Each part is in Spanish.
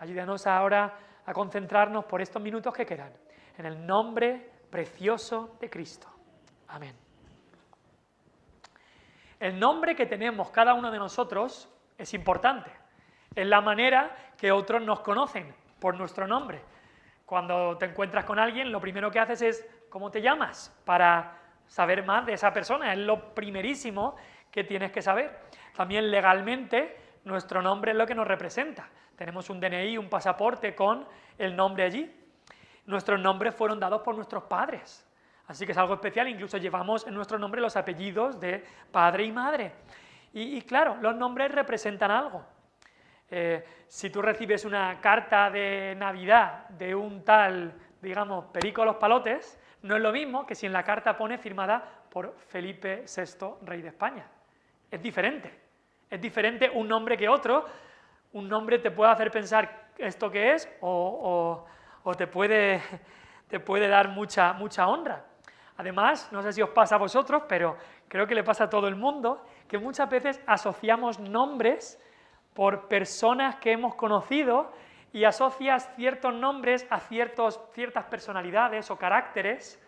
Ayúdanos ahora a concentrarnos por estos minutos que quedan en el nombre precioso de Cristo. Amén. El nombre que tenemos cada uno de nosotros es importante. Es la manera que otros nos conocen, por nuestro nombre. Cuando te encuentras con alguien, lo primero que haces es ¿cómo te llamas? Para saber más de esa persona. Es lo primerísimo que tienes que saber. También legalmente, nuestro nombre es lo que nos representa. Tenemos un DNI, un pasaporte con el nombre allí. Nuestros nombres fueron dados por nuestros padres. Así que es algo especial, incluso llevamos en nuestro nombre los apellidos de padre y madre. Y claro, los nombres representan algo. Si tú recibes una carta de Navidad de un tal, digamos, Perico Los Palotes, no es lo mismo que si en la carta pone firmada por Felipe VI, rey de España. Es diferente un nombre que otro. Un nombre te puede hacer pensar esto que es o te puede dar mucha honra. Además, no sé si os pasa a vosotros, pero creo que le pasa a todo el mundo, que muchas veces asociamos nombres por personas que hemos conocido y asocias ciertos nombres a ciertas personalidades o caracteres,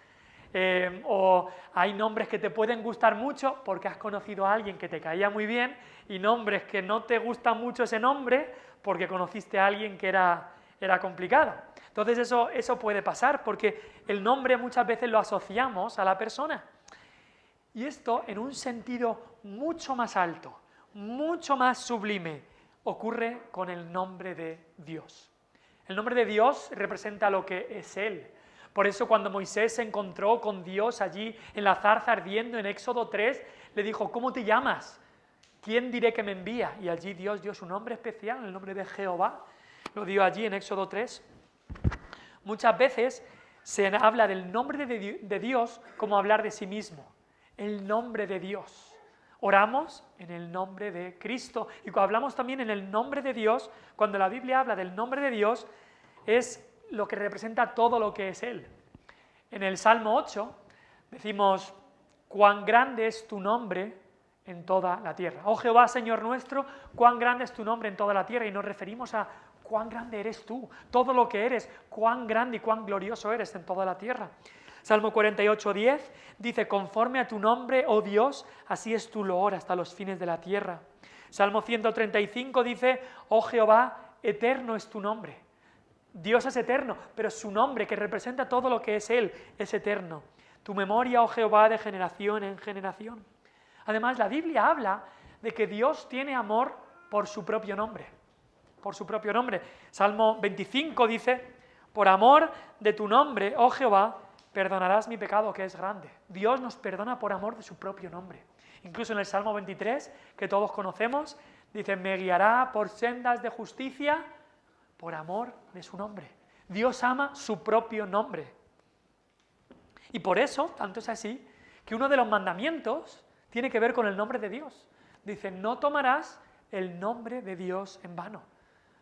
o hay nombres que te pueden gustar mucho porque has conocido a alguien que te caía muy bien y nombres que no te gusta mucho ese nombre porque conociste a alguien que era complicado. Entonces eso puede pasar porque el nombre muchas veces lo asociamos a la persona. Y esto en un sentido mucho más alto, mucho más sublime, ocurre con el nombre de Dios. El nombre de Dios representa lo que es Él. Por eso cuando Moisés se encontró con Dios allí en la zarza ardiendo en Éxodo 3, le dijo, ¿cómo te llamas? ¿Quién diré que me envía? Y allí Dios dio su nombre especial, el nombre de Jehová. Lo dio allí en Éxodo 3. Muchas veces se habla del nombre de Dios como hablar de sí mismo. El nombre de Dios. Oramos en el nombre de Cristo. Y cuando hablamos también en el nombre de Dios, cuando la Biblia habla del nombre de Dios, es lo que representa todo lo que es Él. En el Salmo 8 decimos, cuán grande es tu nombre en toda la tierra. Oh Jehová, Señor nuestro, cuán grande es tu nombre en toda la tierra. Y nos referimos a cuán grande eres tú, todo lo que eres, cuán grande y cuán glorioso eres en toda la tierra. Salmo 48:10 dice, conforme a tu nombre, oh Dios, así es tu loor hasta los fines de la tierra. Salmo 135 dice, oh Jehová, eterno es tu nombre. Dios es eterno, pero su nombre, que representa todo lo que es Él, es eterno. Tu memoria, oh Jehová, de generación en generación. Además, la Biblia habla de que Dios tiene amor por su propio nombre. Por su propio nombre. Salmo 25 dice, por amor de tu nombre, oh Jehová, perdonarás mi pecado que es grande. Dios nos perdona por amor de su propio nombre. Incluso en el Salmo 23, que todos conocemos, dice, me guiará por sendas de justicia por amor de su nombre. Dios ama su propio nombre. Y por eso, tanto es así, que uno de los mandamientos tiene que ver con el nombre de Dios. Dice, no tomarás el nombre de Dios en vano.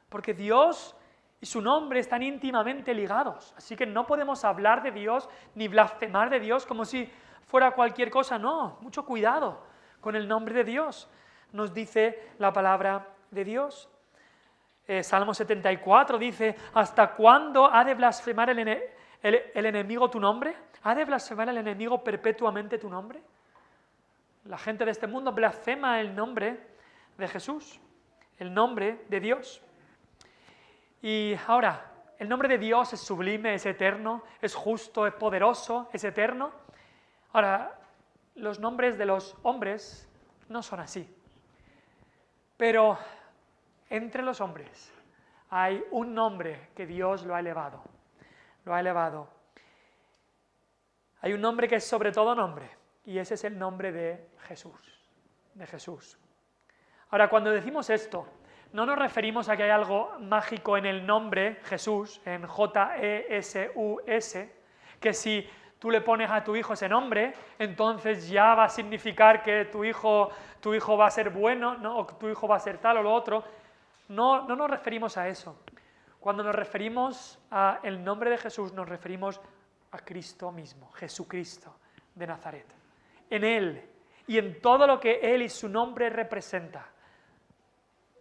Porque Dios y su nombre están íntimamente ligados. Así que no podemos hablar de Dios ni blasfemar de Dios como si fuera cualquier cosa. No, mucho cuidado con el nombre de Dios. Nos dice la palabra de Dios. Salmo 74 dice, ¿hasta cuándo ha de blasfemar el enemigo tu nombre? ¿Ha de blasfemar el enemigo perpetuamente tu nombre? La gente de este mundo blasfema el nombre de Jesús, el nombre de Dios. Y ahora, el nombre de Dios es sublime, es eterno, es justo, es poderoso, es eterno. Ahora, los nombres de los hombres no son así. Pero entre los hombres hay un nombre que Dios lo ha elevado. Lo ha elevado. Hay un nombre que es sobre todo nombre, y ese es el nombre de Jesús. De Jesús. Ahora, cuando decimos esto, no nos referimos a que hay algo mágico en el nombre Jesús, en J-E-S-U-S, que si tú le pones a tu hijo ese nombre, entonces ya va a significar que tu hijo va a ser bueno, ¿no? O tu hijo va a ser tal o lo otro. No nos referimos a eso. Cuando nos referimos al nombre de Jesús, nos referimos a Cristo mismo, Jesucristo de Nazaret. En Él y en todo lo que Él y su nombre representa,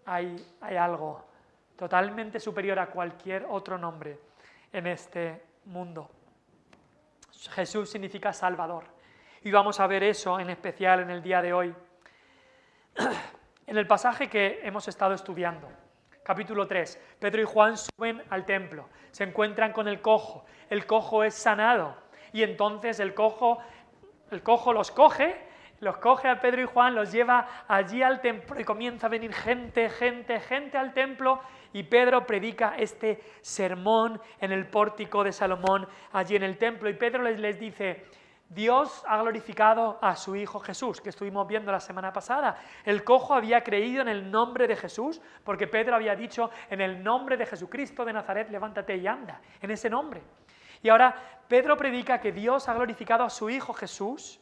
hay algo totalmente superior a cualquier otro nombre en este mundo. Jesús significa Salvador. Y vamos a ver eso en especial en el día de hoy. En el pasaje que hemos estado estudiando, capítulo 3, Pedro y Juan suben al templo, se encuentran con el cojo es sanado, y entonces el cojo los coge a Pedro y Juan, los lleva allí al templo y comienza a venir gente al templo, y Pedro predica este sermón en el pórtico de Salomón, allí en el templo, y Pedro les dice: Dios ha glorificado a su Hijo Jesús, que estuvimos viendo la semana pasada. El cojo había creído en el nombre de Jesús, porque Pedro había dicho: en el nombre de Jesucristo de Nazaret, levántate y anda, en ese nombre. Y ahora Pedro predica que Dios ha glorificado a su Hijo Jesús,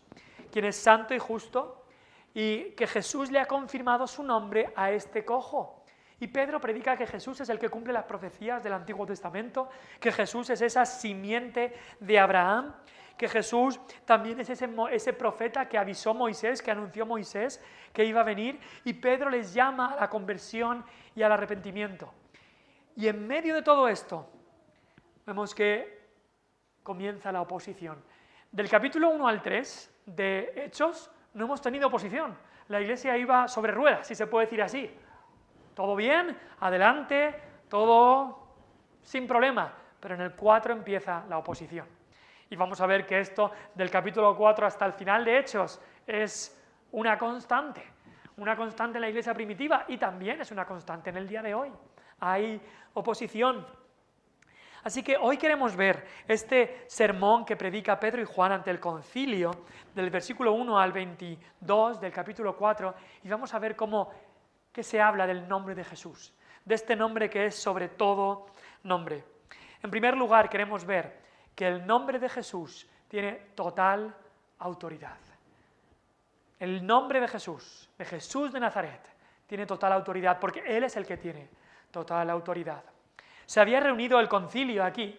quien es santo y justo, y que Jesús le ha confirmado su nombre a este cojo. Y Pedro predica que Jesús es el que cumple las profecías del Antiguo Testamento, que Jesús es esa simiente de Abraham, que Jesús también es ese profeta que avisó Moisés, que anunció Moisés que iba a venir, y Pedro les llama a la conversión y al arrepentimiento. Y en medio de todo esto, vemos que comienza la oposición. Del capítulo 1 al 3 de Hechos no hemos tenido oposición. La iglesia iba sobre ruedas, si se puede decir así. Todo bien, adelante, todo sin problema. Pero en el 4 empieza la oposición. Y vamos a ver que esto del capítulo 4 hasta el final de Hechos es una constante en la iglesia primitiva, y también es una constante en el día de hoy. Hay oposición. Así que hoy queremos ver este sermón que predica Pedro y Juan ante el concilio, del versículo 1 al 22 del capítulo 4, y vamos a ver qué se habla del nombre de Jesús, de este nombre que es sobre todo nombre. En primer lugar, queremos ver que el nombre de Jesús tiene total autoridad. El nombre de Jesús de Nazaret, tiene total autoridad, porque Él es el que tiene total autoridad. Se había reunido el concilio aquí,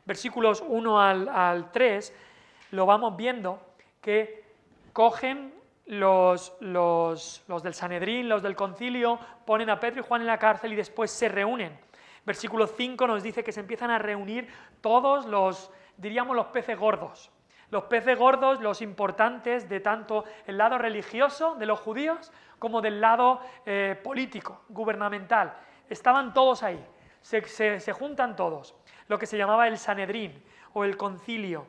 versículos 1 al 3, lo vamos viendo, que cogen los del Sanedrín, los del concilio, ponen a Pedro y Juan en la cárcel y después se reúnen. Versículo 5 nos dice que se empiezan a reunir todos los peces gordos. Los peces gordos, los importantes de tanto el lado religioso de los judíos como del lado político, gubernamental. Estaban todos ahí, se juntan todos, lo que se llamaba el Sanedrín o el concilio.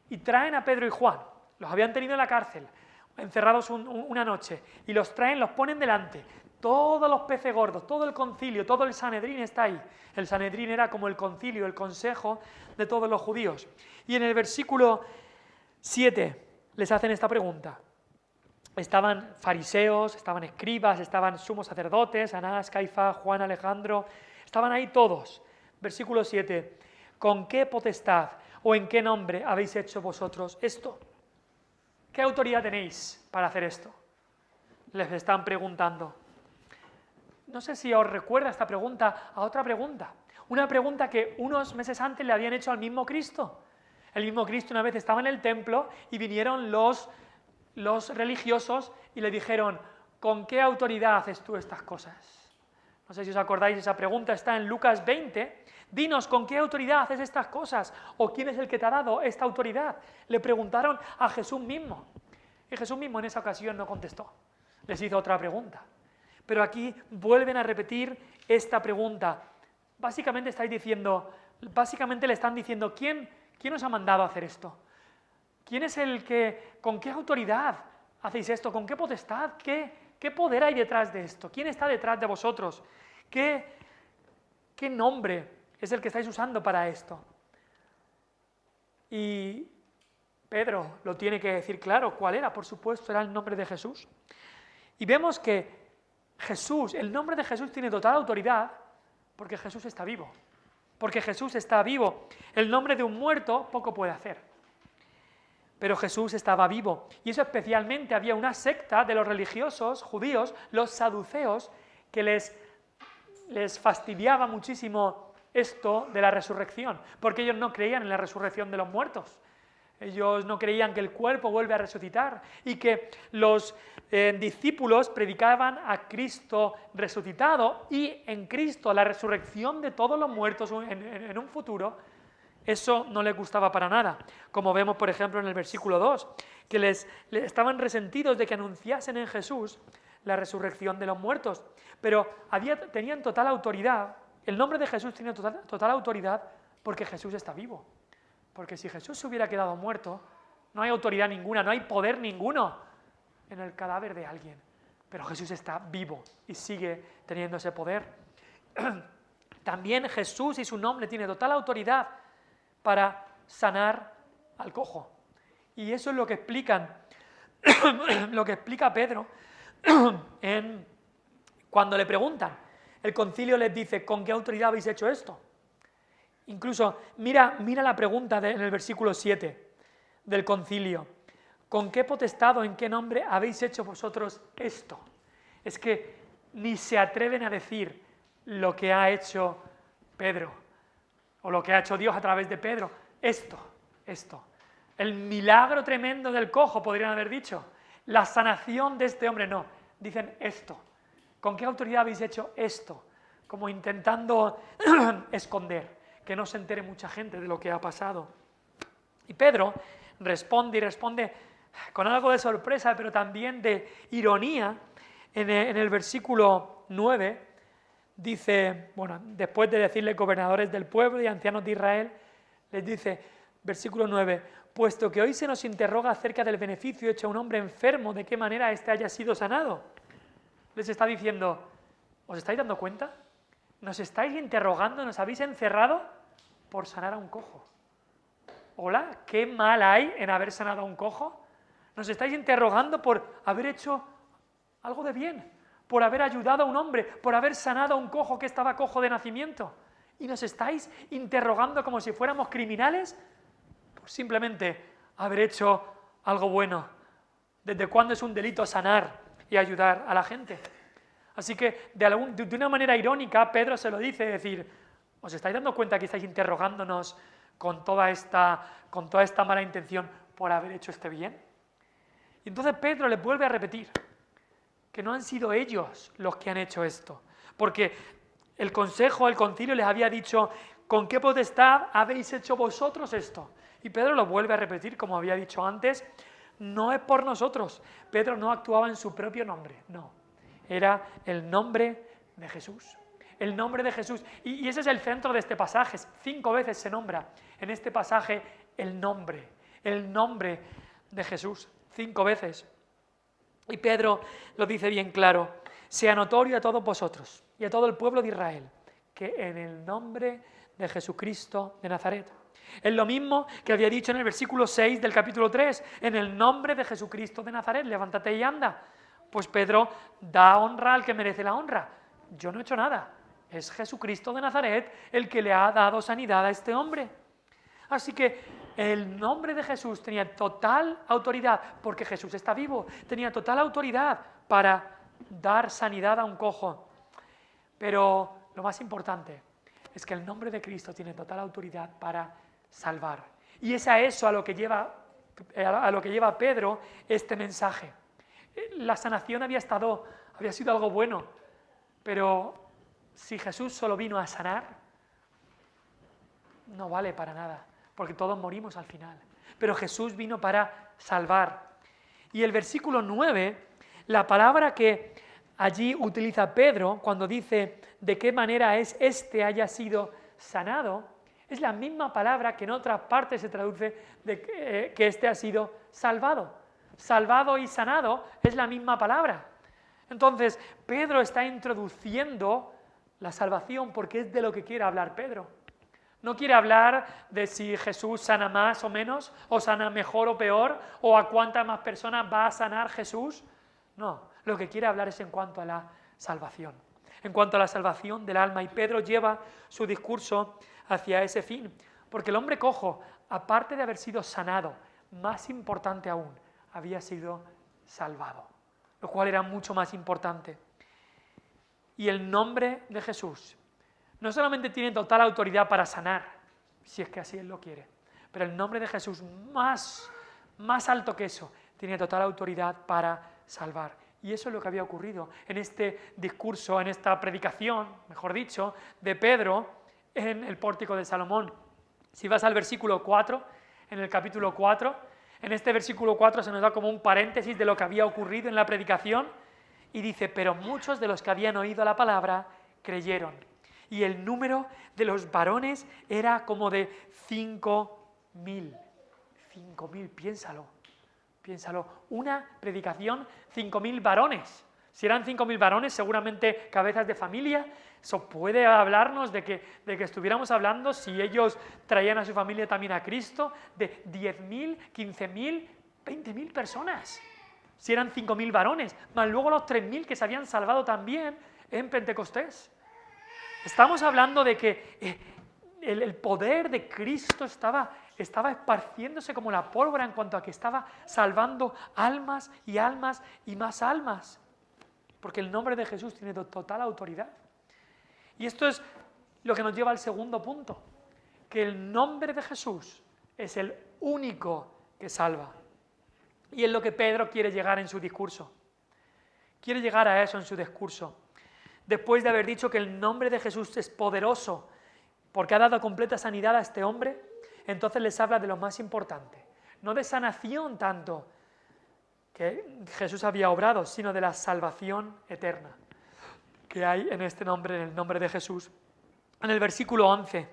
Y traen a Pedro y Juan, los habían tenido en la cárcel, encerrados una noche, y los traen, los ponen delante. Todos los peces gordos, todo el concilio, todo el Sanedrín está ahí. El Sanedrín era como el concilio, el consejo de todos los judíos. Y en el versículo 7 les hacen esta pregunta. Estaban fariseos, estaban escribas, estaban sumos sacerdotes, Anás, Caifás, Juan, Alejandro, estaban ahí todos. Versículo 7, ¿con qué potestad o en qué nombre habéis hecho vosotros esto? ¿Qué autoridad tenéis para hacer esto? Les están preguntando. No sé si os recuerda esta pregunta a otra pregunta. Una pregunta que unos meses antes le habían hecho al mismo Cristo. El mismo Cristo una vez estaba en el templo y vinieron los religiosos y le dijeron: ¿con qué autoridad haces tú estas cosas? No sé si os acordáis, esa pregunta está en Lucas 20. Dinos, ¿con qué autoridad haces estas cosas? ¿O quién es el que te ha dado esta autoridad? Le preguntaron a Jesús mismo. Y Jesús mismo en esa ocasión no contestó. Les hizo otra pregunta. Pero aquí vuelven a repetir esta pregunta. Básicamente le están diciendo, ¿quién os ha mandado a hacer esto? ¿Quién es con qué autoridad hacéis esto? ¿Con qué potestad? ¿Qué poder hay detrás de esto? ¿Quién está detrás de vosotros? ¿Qué nombre es el que estáis usando para esto? Y Pedro lo tiene que decir claro. ¿Cuál era? Por supuesto, era el nombre de Jesús. Y vemos que el nombre de Jesús tiene total autoridad porque Jesús está vivo. Porque Jesús está vivo. El nombre de un muerto poco puede hacer. Pero Jesús estaba vivo. Y eso especialmente había una secta de los religiosos judíos, los saduceos, que les fastidiaba muchísimo esto de la resurrección, porque ellos no creían en la resurrección de los muertos. Ellos no creían que el cuerpo vuelve a resucitar y que los discípulos predicaban a Cristo resucitado y en Cristo la resurrección de todos los muertos en un futuro. Eso no les gustaba para nada, como vemos por ejemplo en el versículo 2, que les estaban resentidos de que anunciasen en Jesús la resurrección de los muertos, pero tenían total autoridad, el nombre de Jesús tiene total autoridad porque Jesús está vivo. Porque si Jesús se hubiera quedado muerto, no hay autoridad ninguna, no hay poder ninguno en el cadáver de alguien. Pero Jesús está vivo y sigue teniendo ese poder. También Jesús y su nombre tiene total autoridad para sanar al cojo. Y eso es lo que explica Pedro cuando le preguntan. El concilio les dice, ¿con qué autoridad habéis hecho esto? Incluso, mira la pregunta en el versículo 7 del concilio. ¿Con qué potestad o en qué nombre habéis hecho vosotros esto? Es que ni se atreven a decir lo que ha hecho Pedro, o lo que ha hecho Dios a través de Pedro. Esto. El milagro tremendo del cojo, podrían haber dicho. La sanación de este hombre, no. Dicen esto. ¿Con qué autoridad habéis hecho esto? Como intentando esconder, que no se entere mucha gente de lo que ha pasado. Y Pedro responde con algo de sorpresa, pero también de ironía. En el versículo 9 dice, bueno, después de decirle gobernadores del pueblo y ancianos de Israel, les dice, versículo 9, puesto que hoy se nos interroga acerca del beneficio hecho a un hombre enfermo, de qué manera éste haya sido sanado. Les está diciendo, ¿os estáis dando cuenta? ¿Nos estáis interrogando? ¿Nos habéis encerrado por sanar a un cojo? ¿Hola? ¿Qué mal hay en haber sanado a un cojo? ¿Nos estáis interrogando por haber hecho algo de bien? ¿Por haber ayudado a un hombre? ¿Por haber sanado a un cojo que estaba cojo de nacimiento? ¿Y nos estáis interrogando como si fuéramos criminales? Por simplemente haber hecho algo bueno. ¿Desde cuándo es un delito sanar y ayudar a la gente? Así que de una manera irónica Pedro se lo dice, es decir, ¿os estáis dando cuenta que estáis interrogándonos con toda esta mala intención por haber hecho este bien? Y entonces Pedro les vuelve a repetir que no han sido ellos los que han hecho esto, porque el concilio les había dicho, ¿con qué potestad habéis hecho vosotros esto? Y Pedro lo vuelve a repetir, como había dicho antes, no es por nosotros. Pedro no actuaba en su propio nombre, no. Era el nombre de Jesús. El nombre de Jesús. Y ese es el centro de este pasaje. 5 veces se nombra en este pasaje el nombre de Jesús. 5 veces. Y Pedro lo dice bien claro. Sea notorio a todos vosotros y a todo el pueblo de Israel que en el nombre de Jesucristo de Nazaret. Es lo mismo que había dicho en el versículo 6 del capítulo 3, en el nombre de Jesucristo de Nazaret, levántate y anda. Pues Pedro da honra al que merece la honra. Yo no he hecho nada, es Jesucristo de Nazaret el que le ha dado sanidad a este hombre. Así que el nombre de Jesús tenía total autoridad, porque Jesús está vivo, tenía total autoridad para dar sanidad a un cojo. Pero lo más importante es que el nombre de Cristo tiene total autoridad para salvar. Y es a eso a lo que lleva Pedro este mensaje. La sanación había sido algo bueno, pero si Jesús solo vino a sanar, no vale para nada, porque todos morimos al final. Pero Jesús vino para salvar. Y el versículo 9, la palabra que allí utiliza Pedro cuando dice de qué manera este haya sido sanado, es la misma palabra que en otras partes se traduce que este ha sido salvado. Salvado y sanado es la misma palabra. Entonces, Pedro está introduciendo la salvación porque es de lo que quiere hablar Pedro. No quiere hablar de si Jesús sana más o menos, o sana mejor o peor, o a cuántas más personas va a sanar Jesús. No, lo que quiere hablar es en cuanto a la salvación. En cuanto a la salvación del alma. Y Pedro lleva su discurso hacia ese fin. Porque el hombre cojo, aparte de haber sido sanado, más importante aún, había sido salvado. Lo cual era mucho más importante. Y el nombre de Jesús no solamente tiene total autoridad para sanar, si es que así Él lo quiere, Pero el nombre de Jesús, más alto que eso, tiene total autoridad para salvar. Y eso es lo que había ocurrido en este discurso, en esta predicación, mejor dicho, de Pedro en el pórtico de Salomón. Si vas al versículo 4, en el capítulo 4, en este versículo 4 se nos da como un paréntesis de lo que había ocurrido en la predicación y dice, pero muchos de los que habían oído la palabra creyeron. Y el número de los varones era como de 5.000. 5.000, piénsalo. Una predicación, 5.000 varones. Si eran 5.000 varones, seguramente cabezas de familia. Eso puede hablarnos de que estuviéramos hablando, si ellos traían a su familia también a Cristo, de 10.000, 15.000, 20.000 personas. Si eran 5.000 varones, más luego los 3.000 que se habían salvado también en Pentecostés. Estamos hablando de que el poder de Cristo estaba esparciéndose como la pólvora en cuanto a que estaba salvando almas y más almas. Porque el nombre de Jesús tiene total autoridad. Y esto es lo que nos lleva al segundo punto, que el nombre de Jesús es el único que salva. Y es lo que Pedro quiere llegar en su discurso. Quiere llegar a eso en su discurso. Después de haber dicho que el nombre de Jesús es poderoso porque ha dado completa sanidad a este hombre, entonces les habla de lo más importante. No de sanación tanto que Jesús había obrado, sino de la salvación eterna que hay en este nombre, en el nombre de Jesús. En el versículo 11,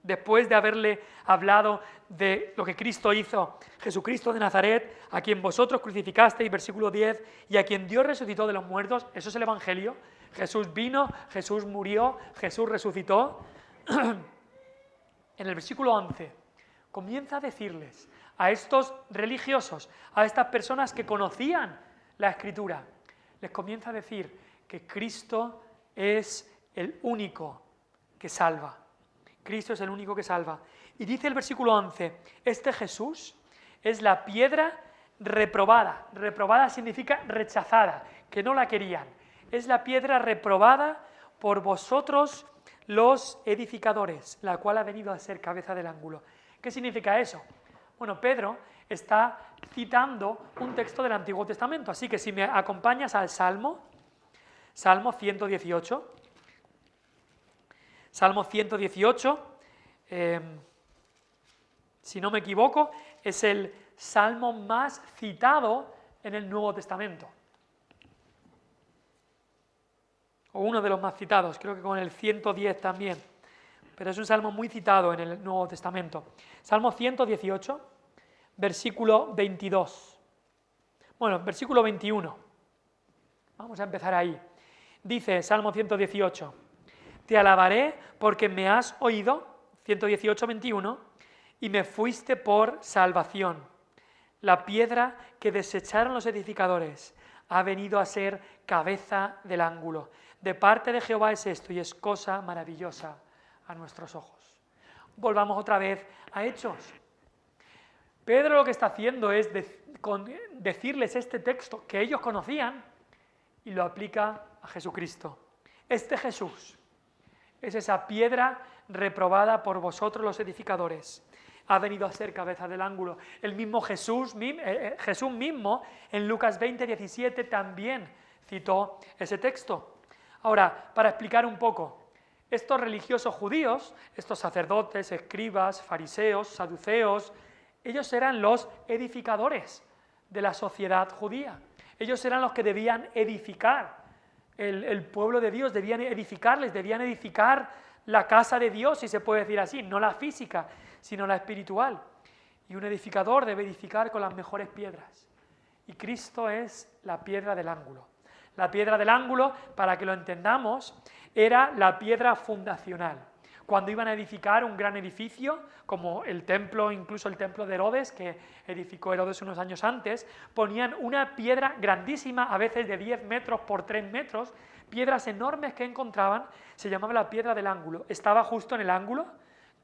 después de haberle hablado de lo que Cristo hizo, Jesucristo de Nazaret, a quien vosotros crucificasteis, versículo 10, y a quien Dios resucitó de los muertos, eso es el Evangelio. Jesús vino, Jesús murió, Jesús resucitó. En el versículo 11 comienza a decirles a estos religiosos, a estas personas que conocían la Escritura, les comienza a decir que Cristo es el único que salva. Cristo es el único que salva. Y dice el versículo 11, este Jesús es la piedra reprobada. Reprobada significa rechazada, que no la querían. Es la piedra reprobada por vosotros los edificadores, la cual ha venido a ser cabeza del ángulo. ¿Qué significa eso? Bueno, Pedro está citando un texto del Antiguo Testamento, así que si me acompañas al Salmo 118, Salmo 118, si no me equivoco, es el salmo más citado en el Nuevo Testamento. O uno de los más citados, creo que con el 110 también, pero es un salmo muy citado en el Nuevo Testamento. Salmo 118, versículo 22. Bueno, versículo 21. Vamos a empezar ahí. Dice Salmo 118, te alabaré porque me has oído, 118, 21, y me fuiste por salvación. La piedra que desecharon los edificadores ha venido a ser cabeza del ángulo. De parte de Jehová es esto y es cosa maravillosa a nuestros ojos. Volvamos otra vez a Hechos. Pedro lo que está haciendo es decirles este texto que ellos conocían y lo aplica a Jesucristo. Este Jesús es esa piedra reprobada por vosotros los edificadores. Ha venido a ser cabeza del ángulo. El mismo Jesús mismo en Lucas 20, 17 también citó ese texto. Ahora, para explicar un poco, estos religiosos judíos, estos sacerdotes, escribas, fariseos, saduceos, ellos eran los edificadores de la sociedad judía. Ellos eran los que debían edificar el pueblo de Dios, debían edificar la casa de Dios, si se puede decir así, no la física, sino la espiritual. Y un edificador debe edificar con las mejores piedras. Y Cristo es la piedra del ángulo. La piedra del ángulo, para que lo entendamos, era la piedra fundacional. Cuando iban a edificar un gran edificio, como el templo, incluso el templo de Herodes, que edificó Herodes unos años antes, ponían una piedra grandísima, a veces de 10 metros por 3 metros, piedras enormes que encontraban, se llamaba la piedra del ángulo. Estaba justo en el ángulo,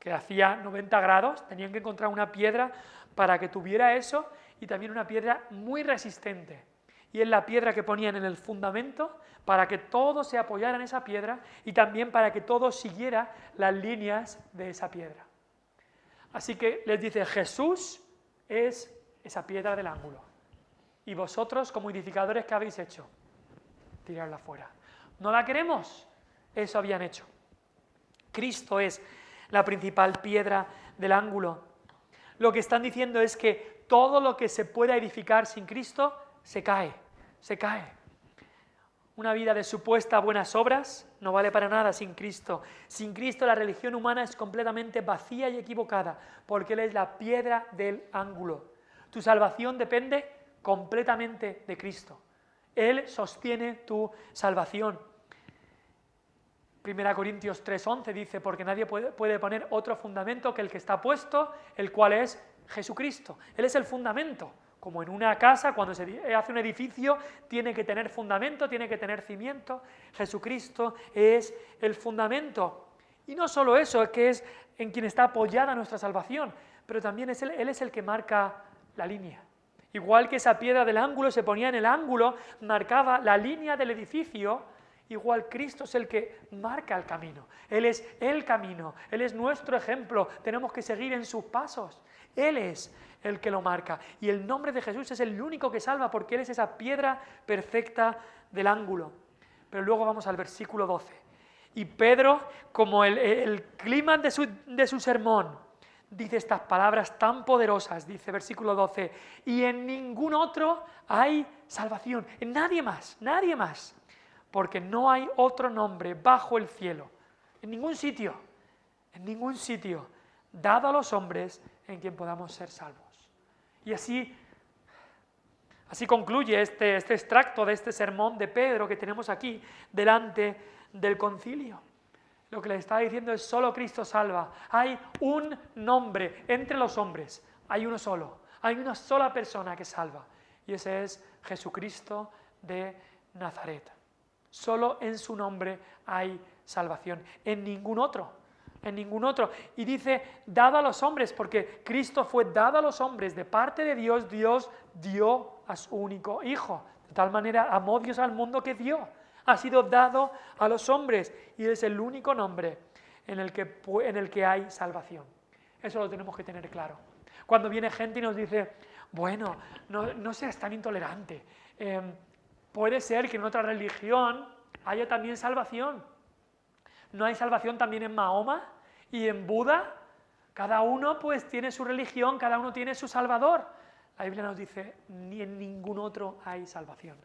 que hacía 90 grados, tenían que encontrar una piedra para que tuviera eso, y también una piedra muy resistente. Y es la piedra que ponían en el fundamento para que todo se apoyara en esa piedra y también para que todo siguiera las líneas de esa piedra. Así que les dice, Jesús es esa piedra del ángulo. Y vosotros, como edificadores, ¿qué habéis hecho? Tirarla fuera. ¿No la queremos? Eso habían hecho. Cristo es la principal piedra del ángulo. Lo que están diciendo es que todo lo que se pueda edificar sin Cristo se cae, se cae. Una vida de supuestas buenas obras no vale para nada sin Cristo. Sin Cristo la religión humana es completamente vacía y equivocada, porque Él es la piedra del ángulo. Tu salvación depende completamente de Cristo. Él sostiene tu salvación. 1 Corintios 3:11 dice, porque nadie puede poner otro fundamento que el que está puesto, el cual es Jesucristo. Él es el fundamento. Como en una casa, cuando se hace un edificio, tiene que tener fundamento, tiene que tener cimiento. Jesucristo es el fundamento. Y no solo eso, es que es en quien está apoyada nuestra salvación, pero también Él es el que marca la línea. Igual que esa piedra del ángulo se ponía en el ángulo, marcaba la línea del edificio, igual Cristo es el que marca el camino. Él es el camino, Él es nuestro ejemplo, tenemos que seguir en sus pasos. Él es el que lo marca. Y el nombre de Jesús es el único que salva, porque Él es esa piedra perfecta del ángulo. Pero luego vamos al versículo 12. Y Pedro, como el clima de su sermón, dice estas palabras tan poderosas, dice versículo 12, y en ningún otro hay salvación, en nadie más, porque no hay otro nombre bajo el cielo, en ningún sitio, dado a los hombres en quien podamos ser salvos. Y así concluye este extracto de este sermón de Pedro que tenemos aquí delante del concilio. Lo que le está diciendo es solo Cristo salva. Hay un nombre entre los hombres, hay uno solo, hay una sola persona que salva, y ese es Jesucristo de Nazaret. Solo en su nombre hay salvación, en ningún otro. Y dice, dado a los hombres, porque Cristo fue dado a los hombres de parte de Dios. Dios dio a su único Hijo. De tal manera amó Dios al mundo que dio. Ha sido dado a los hombres y es el único nombre en el que hay salvación. Eso lo tenemos que tener claro. Cuando viene gente y nos dice, bueno, no seas tan intolerante. Puede ser que en otra religión haya también salvación. ¿No hay salvación también en Mahoma y en Buda? Cada uno pues tiene su religión, cada uno tiene su salvador. La Biblia nos dice, ni en ningún otro hay salvación.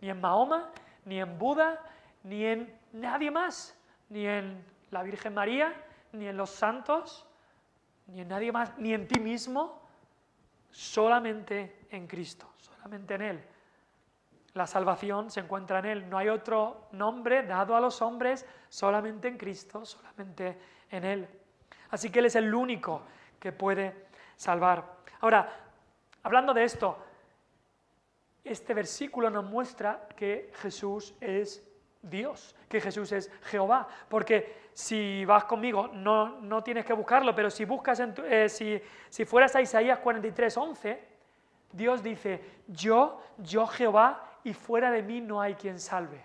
Ni en Mahoma, ni en Buda, ni en nadie más. Ni en la Virgen María, ni en los santos, ni en nadie más, ni en ti mismo. Solamente en Cristo, solamente en Él. La salvación se encuentra en Él. No hay otro nombre dado a los hombres, solamente en Cristo, solamente en Él. Así que Él es el único que puede salvar. Ahora, hablando de esto, este versículo nos muestra que Jesús es Dios, que Jesús es Jehová. Porque si vas conmigo, no tienes que buscarlo, pero si buscas, si fueras a Isaías 43:11, Dios dice, yo Jehová, y fuera de mí no hay quien salve.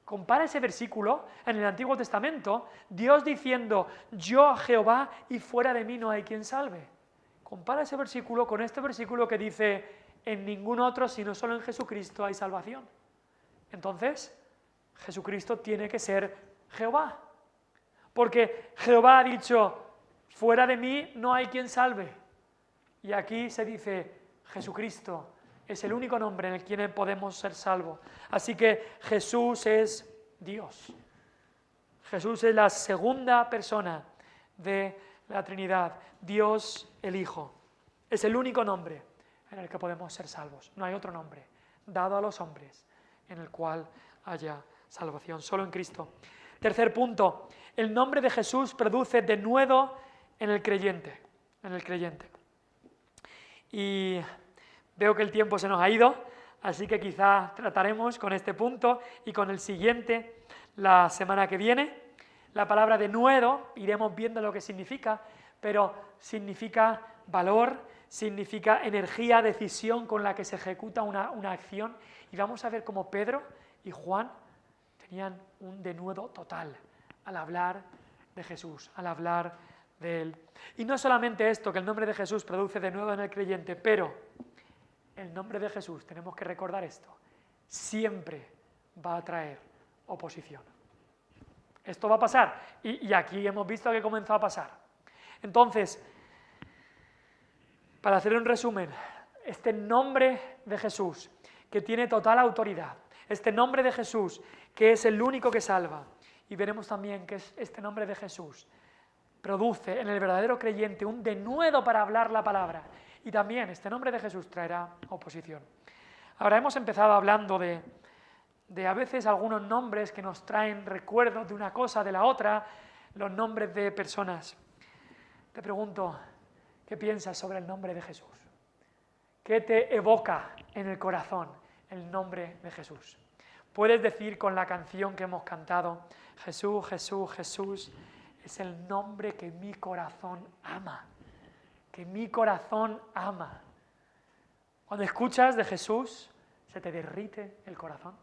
Compara ese versículo en el Antiguo Testamento, Dios diciendo, yo Jehová, y fuera de mí no hay quien salve. Compara ese versículo con este versículo que dice, en ningún otro, sino solo en Jesucristo hay salvación. Entonces, Jesucristo tiene que ser Jehová. Porque Jehová ha dicho, fuera de mí no hay quien salve. Y aquí se dice, Jesucristo es el único nombre en el que podemos ser salvos. Así que Jesús es Dios. Jesús es la segunda persona de la Trinidad. Dios el Hijo. Es el único nombre en el que podemos ser salvos. No hay otro nombre dado a los hombres en el cual haya salvación. Solo en Cristo. Tercer punto. El nombre de Jesús produce denuedo en el creyente. Y veo que el tiempo se nos ha ido, así que quizá trataremos con este punto y con el siguiente la semana que viene. La palabra denuedo, iremos viendo lo que significa, pero significa valor, significa energía, decisión con la que se ejecuta una acción. Y vamos a ver cómo Pedro y Juan tenían un denuedo total al hablar de Jesús, al hablar de Él. Y no solamente esto, que el nombre de Jesús produce de nuevo en el creyente, pero el nombre de Jesús, tenemos que recordar esto, siempre va a traer oposición. Esto va a pasar, y aquí hemos visto que comenzó a pasar. Entonces, para hacer un resumen, este nombre de Jesús, que tiene total autoridad, este nombre de Jesús, que es el único que salva, y veremos también que este nombre de Jesús produce en el verdadero creyente un denuedo para hablar la palabra, y también este nombre de Jesús traerá oposición. Ahora hemos empezado hablando de a veces algunos nombres que nos traen recuerdos de una cosa, de la otra, los nombres de personas. Te pregunto, ¿qué piensas sobre el nombre de Jesús? ¿Qué te evoca en el corazón el nombre de Jesús? Puedes decir con la canción que hemos cantado, Jesús, Jesús, Jesús, es el nombre que mi corazón ama, que mi corazón ama. Cuando escuchas de Jesús, se te derrite el corazón.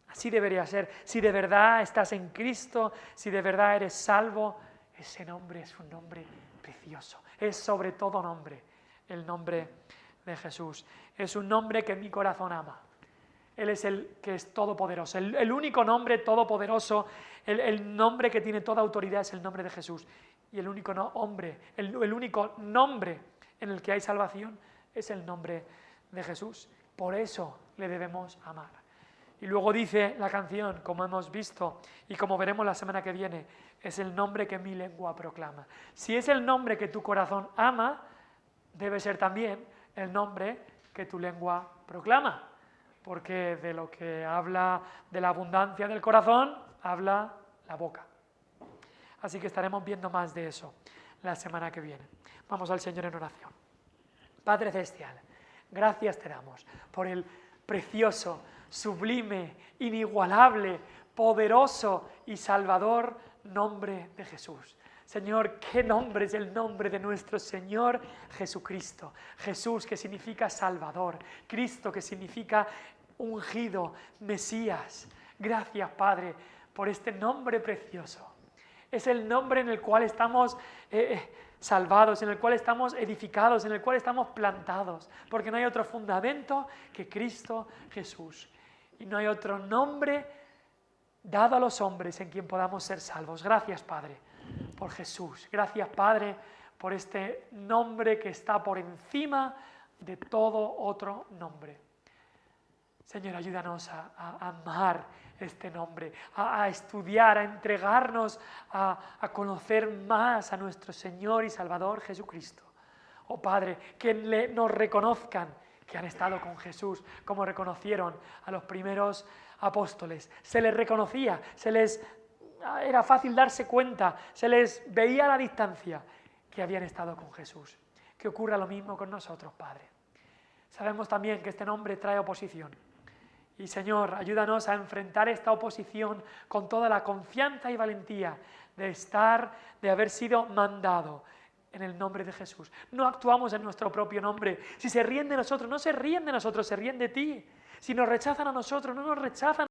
Así debería ser. Si de verdad estás en Cristo, si de verdad eres salvo, ese nombre es un nombre precioso. Es sobre todo nombre, el nombre de Jesús. Es un nombre que mi corazón ama. Él es el que es todopoderoso. El único nombre todopoderoso, el nombre que tiene toda autoridad es el nombre de Jesús. Y el único el único nombre en el que hay salvación es el nombre de Jesús. Por eso le debemos amar. Y luego dice la canción, como hemos visto y como veremos la semana que viene, es el nombre que mi lengua proclama. Si es el nombre que tu corazón ama, debe ser también el nombre que tu lengua proclama. Porque de lo que habla de la abundancia del corazón, habla la boca. Así que estaremos viendo más de eso la semana que viene. Vamos al Señor en oración. Padre Celestial, gracias te damos por el precioso, sublime, inigualable, poderoso y salvador nombre de Jesús. Señor, ¿qué nombre es el nombre de nuestro Señor Jesucristo? Jesús, que significa Salvador, Cristo, que significa ungido, Mesías. Gracias, Padre, por este nombre precioso. Es el nombre en el cual estamos salvados, en el cual estamos edificados, en el cual estamos plantados, porque no hay otro fundamento que Cristo Jesús. Y no hay otro nombre dado a los hombres en quien podamos ser salvos. Gracias, Padre, por Jesús. Gracias, Padre, por este nombre que está por encima de todo otro nombre. Señor, ayúdanos a amar este nombre, a estudiar, a entregarnos, a conocer más a nuestro Señor y Salvador Jesucristo. Oh Padre, que nos reconozcan que han estado con Jesús, como reconocieron a los primeros apóstoles. Se les reconocía, era fácil darse cuenta, se les veía a la distancia que habían estado con Jesús. Que ocurra lo mismo con nosotros, Padre. Sabemos también que este nombre trae oposición. Y Señor, ayúdanos a enfrentar esta oposición con toda la confianza y valentía de haber sido mandado en el nombre de Jesús. No actuamos en nuestro propio nombre. Si se ríen de nosotros, no se ríen de nosotros, se ríen de ti. Si nos rechazan a nosotros, no nos rechazan